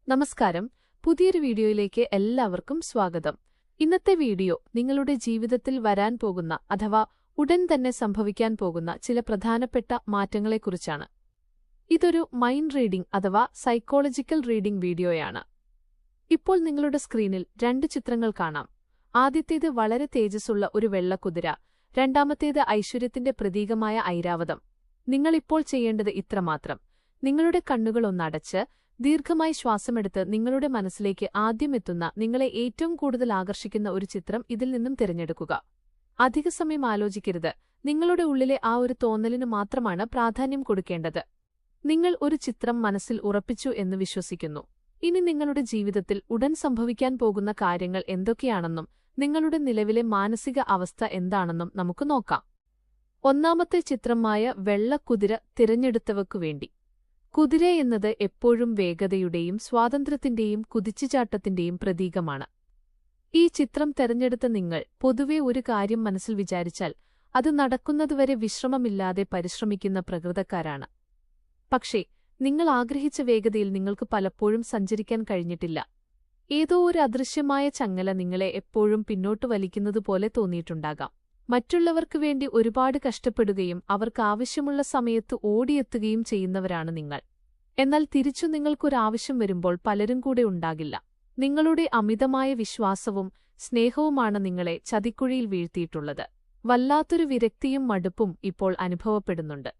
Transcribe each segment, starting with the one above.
നമസ്കാരം, പുതിയൊരു വീഡിയോയിലേക്ക് എല്ലാവർക്കും സ്വാഗതം. ഇന്നത്തെ വീഡിയോ നിങ്ങളുടെ ജീവിതത്തിൽ വരാൻ പോകുന്ന അഥവാ ഉടൻ തന്നെ സംഭവിക്കാൻ പോകുന്ന ചില പ്രധാനപ്പെട്ട മാറ്റങ്ങളെക്കുറിച്ചാണ്. ഇതൊരു മൈൻഡ് റീഡിംഗ് അഥവാ സൈക്കോളജിക്കൽ റീഡിംഗ് വീഡിയോയാണ്. ഇപ്പോൾ നിങ്ങളുടെ സ്ക്രീനിൽ രണ്ട് ചിത്രങ്ങൾ കാണാം. ആദ്യത്തേത് വളരെ തേജസ്സുള്ള ഒരു വെള്ളക്കുതിര, രണ്ടാമത്തേത് ഐശ്വര്യത്തിന്റെ പ്രതീകമായ ഐരാവതം. നിങ്ങളിപ്പോൾ ചെയ്യേണ്ടത് ഇത്രമാത്രം: നിങ്ങളുടെ കണ്ണുകളൊന്നടച്ച് ദീർഘമായി ശ്വാസമെടുത്ത് നിങ്ങളുടെ മനസ്സിലേക്ക് ആദ്യം എത്തുന്ന, നിങ്ങളെ ഏറ്റവും കൂടുതൽ ആകർഷിക്കുന്ന ഒരു ചിത്രം ഇതിൽ നിന്നും തിരഞ്ഞെടുക്കുക. അധിക സമയം ആലോചിക്കരുത്. നിങ്ങളുടെ ഉള്ളിലെ ആ ഒരു തോന്നലിന് മാത്രമാണ് പ്രാധാന്യം കൊടുക്കേണ്ടത്. നിങ്ങൾ ഒരു ചിത്രം മനസ്സിൽ ഉറപ്പിച്ചു എന്ന് വിശ്വസിക്കുന്നു. ഇനി നിങ്ങളുടെ ജീവിതത്തിൽ ഉടൻ സംഭവിക്കാൻ പോകുന്ന കാര്യങ്ങൾ എന്തൊക്കെയാണെന്നും നിങ്ങളുടെ നിലവിലെ മാനസിക അവസ്ഥ എന്താണെന്നും നമുക്ക് നോക്കാം. ഒന്നാമത്തെ ചിത്രമായ വെള്ളക്കുതിര തിരഞ്ഞെടുത്തവയ്ക്കു വേണ്ടി. കുതിര എന്നത് എപ്പോഴും വേഗതയുടെയും സ്വാതന്ത്ര്യത്തിന്റെയും കുതിച്ചുചാട്ടത്തിന്റെയും പ്രതീകമാണ്. ഈ ചിത്രം തെരഞ്ഞെടുത്ത നിങ്ങൾ പൊതുവെ ഒരു കാര്യം മനസ്സിൽ വിചാരിച്ചാൽ അത് നടക്കുന്നതുവരെ വിശ്രമമില്ലാതെ പരിശ്രമിക്കുന്ന പ്രകൃതക്കാരാണ്. പക്ഷേ നിങ്ങൾ ആഗ്രഹിച്ച വേഗതയിൽ നിങ്ങൾക്ക് പലപ്പോഴും സഞ്ചരിക്കാൻ കഴിഞ്ഞിട്ടില്ല. ഏതോ ഒരു അദൃശ്യമായ ചങ്ങല നിങ്ങളെ എപ്പോഴും പിന്നോട്ട് വലിക്കുന്നതുപോലെ തോന്നിയിട്ടുണ്ടാകാം. മറ്റുള്ളവർക്ക് വേണ്ടി ഒരുപാട് കഷ്ടപ്പെടുകയും അവർക്കാവശ്യമുള്ള സമയത്ത് ഓടിയെത്തുകയും ചെയ്യുന്നവരാണ് നിങ്ങൾ. എന്നാൽ തിരിച്ചു നിങ്ങൾക്കൊരാവശ്യം വരുമ്പോൾ പലരും കൂടെ ഉണ്ടാകില്ല. നിങ്ങളുടെ അമിതമായ വിശ്വാസവും സ്നേഹവുമാണ് നിങ്ങളെ ചതിക്കുഴിയിൽ വീഴ്ത്തിയിട്ടുള്ളത്. വല്ലാത്തൊരു വിരക്തിയും മടുപ്പും ഇപ്പോൾ അനുഭവപ്പെടുന്നുണ്ട്.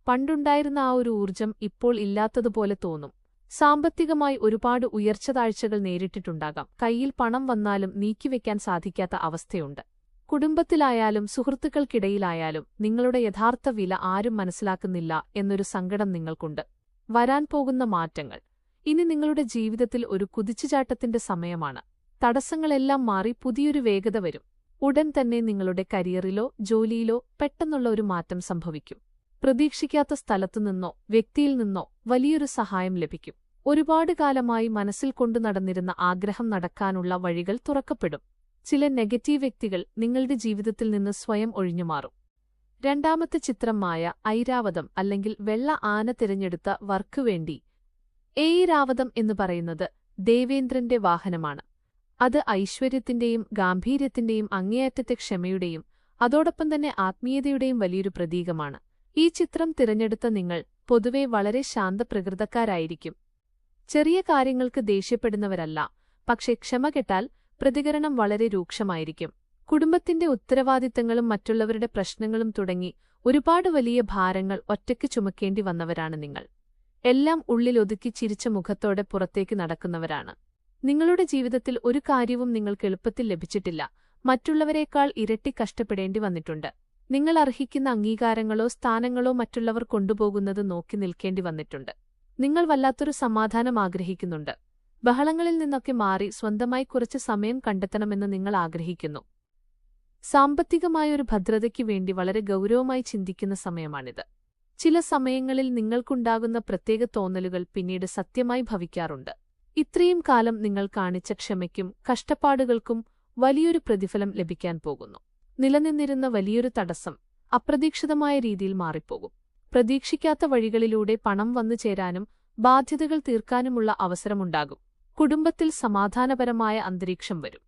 പണ്ടുണ്ടായിരുന്ന ആ ഒരു ഊർജം ഇപ്പോൾ ഇല്ലാത്തതുപോലെ തോന്നും. സാമ്പത്തികമായി ഒരുപാട് ഉയർച്ചതാഴ്ചകൾ നേരിട്ടിട്ടുണ്ടാകാം. കയ്യിൽ പണം വന്നാലും നീക്കിവെക്കാൻ സാധിക്കാത്ത അവസ്ഥയുണ്ട്. കുടുംബത്തിലായാലും സുഹൃത്തുക്കൾക്കിടയിലായാലും നിങ്ങളുടെ യഥാർത്ഥ വില ആരും മനസ്സിലാക്കുന്നില്ല എന്നൊരു സങ്കടം നിങ്ങൾക്കുണ്ട്. വരാൻ പോകുന്ന മാറ്റങ്ങൾ. ഇനി നിങ്ങളുടെ ജീവിതത്തിൽ ഒരു കുതിച്ചുചാട്ടത്തിന്റെ സമയമാണ്. തടസ്സങ്ങളെല്ലാം മാറി പുതിയൊരു വേഗത വരും. ഉടൻ തന്നെ നിങ്ങളുടെ കരിയറിലോ ജോലിയിലോ പെട്ടെന്നുള്ള ഒരു മാറ്റം സംഭവിക്കും. പ്രതീക്ഷിക്കാത്ത സ്ഥലത്തുനിന്നോ വ്യക്തിയിൽ നിന്നോ വലിയൊരു സഹായം ലഭിക്കും. ഒരുപാട് കാലമായി മനസ്സിൽ കൊണ്ടു നടന്നിരുന്ന ആഗ്രഹം നടക്കാനുള്ള വഴികൾ തുറക്കപ്പെടും. ചില നെഗറ്റീവ് വ്യക്തികൾ നിങ്ങളുടെ ജീവിതത്തിൽ നിന്ന് സ്വയം ഒഴിഞ്ഞുമാറും. രണ്ടാമത്തെ ചിത്രമായ ഐരാവതം അല്ലെങ്കിൽ വെള്ള ആന തിരഞ്ഞെടുത്ത വർക്കുവേണ്ടി. ഐരാവതം എന്നു പറയുന്നത് ദേവേന്ദ്രന്റെ വാഹനമാണ്. അത് ഐശ്വര്യത്തിന്റെയും ഗാംഭീര്യത്തിന്റെയും അങ്ങേയറ്റത്തെ ക്ഷമയുടെയും അതോടൊപ്പം തന്നെ ആത്മീയതയുടെയും വലിയൊരു പ്രതീകമാണ്. ഈ ചിത്രം തിരഞ്ഞെടുത്ത നിങ്ങൾ പൊതുവെ വളരെ ശാന്തപ്രകൃതക്കാരായിരിക്കും. ചെറിയ കാര്യങ്ങൾക്ക് ദേഷ്യപ്പെടുന്നവരല്ല. പക്ഷേ ക്ഷമ കെട്ടാൽ പ്രതികരണം വളരെ രൂക്ഷമായിരിക്കും. കുടുംബത്തിന്റെ ഉത്തരവാദിത്തങ്ങളും മറ്റുള്ളവരുടെ പ്രശ്നങ്ങളും തുടങ്ങി ഒരുപാട് വലിയ ഭാരങ്ങൾ ഒറ്റയ്ക്ക് ചുമക്കേണ്ടി വന്നവരാണ് നിങ്ങൾ. എല്ലാം ഉള്ളിലൊതുക്കി ചിരിച്ച മുഖത്തോടെ പുറത്തേക്ക് നടക്കുന്നവരാണ്. നിങ്ങളുടെ ജീവിതത്തിൽ ഒരു കാര്യവും നിങ്ങൾക്ക് എളുപ്പത്തിൽ ലഭിച്ചിട്ടില്ല. മറ്റുള്ളവരെക്കാൾ ഇരട്ടി കഷ്ടപ്പെടേണ്ടി വന്നിട്ടുണ്ട്. നിങ്ങൾ അർഹിക്കുന്ന അംഗീകാരങ്ങളോ സ്ഥാനങ്ങളോ മറ്റുള്ളവർ കൊണ്ടുപോകുന്നത് നോക്കി നിൽക്കേണ്ടി വന്നിട്ടുണ്ട്. നിങ്ങൾ വല്ലാത്തൊരു സമാധാനം ആഗ്രഹിക്കുന്നുണ്ട്. ബഹളങ്ങളിൽ നിന്നൊക്കെ മാറി സ്വന്തമായി കുറച്ച് സമയം കണ്ടെത്തണമെന്ന് നിങ്ങൾ ആഗ്രഹിക്കുന്നു. സാമ്പത്തികമായൊരു ഭദ്രതയ്ക്കു വേണ്ടി വളരെ ഗൗരവമായി ചിന്തിക്കുന്ന സമയമാണിത്. ചില സമയങ്ങളിൽ നിങ്ങൾക്കുണ്ടാകുന്ന പ്രത്യേക തോന്നലുകൾ പിന്നീട് സത്യമായി ഭവിക്കാറുണ്ട്. ഇത്രയും കാലം നിങ്ങൾ കാണിച്ച ക്ഷമയ്ക്കും കഷ്ടപ്പാടുകൾക്കും വലിയൊരു പ്രതിഫലം ലഭിക്കാൻ പോകുന്നു. നിലനിന്നിരുന്ന വലിയൊരു തടസ്സം അപ്രതീക്ഷിതമായ രീതിയിൽ മാറിപ്പോകും. പ്രതീക്ഷിക്കാത്ത വഴികളിലൂടെ പണം വന്നു ചേരാനും ബാധ്യതകൾ തീർക്കാനുമുള്ള അവസരമുണ്ടാകും. കുടുംബത്തിൽ സമാധാനപരമായ അന്തരീക്ഷം വരും.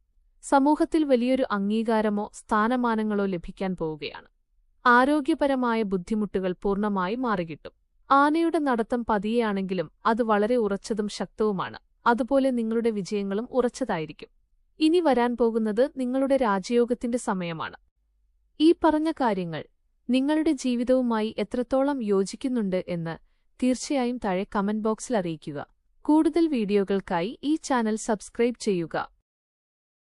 സമൂഹത്തിൽ വലിയൊരു അംഗീകാരമോ സ്ഥാനമാനങ്ങളോ ലഭിക്കാൻ പോവുകയാണ്. ആരോഗ്യപരമായ ബുദ്ധിമുട്ടുകൾ പൂർണ്ണമായി മാറികിട്ടും. ആനയുടെ നടത്തം പതിയെയാണെങ്കിലും അത് വളരെ ഉറച്ചതും ശക്തവുമാണ്. അതുപോലെ നിങ്ങളുടെ വിജയങ്ങളും ഉറച്ചതായിരിക്കും. ഇനി വരാൻ പോകുന്നത് നിങ്ങളുടെ രാജയോഗത്തിന്റെ സമയമാണ്. ഈ പറഞ്ഞ കാര്യങ്ങൾ നിങ്ങളുടെ ജീവിതവുമായി എത്രത്തോളം യോജിക്കുന്നുണ്ട് എന്ന് തീർച്ചയായും താഴെ കമന്റ് ബോക്സിൽ അറിയിക്കുക. കൂടുതൽ വീഡിയോകൾക്കായി ഈ ചാനൽ സബ്സ്ക്രൈബ് ചെയ്യുക.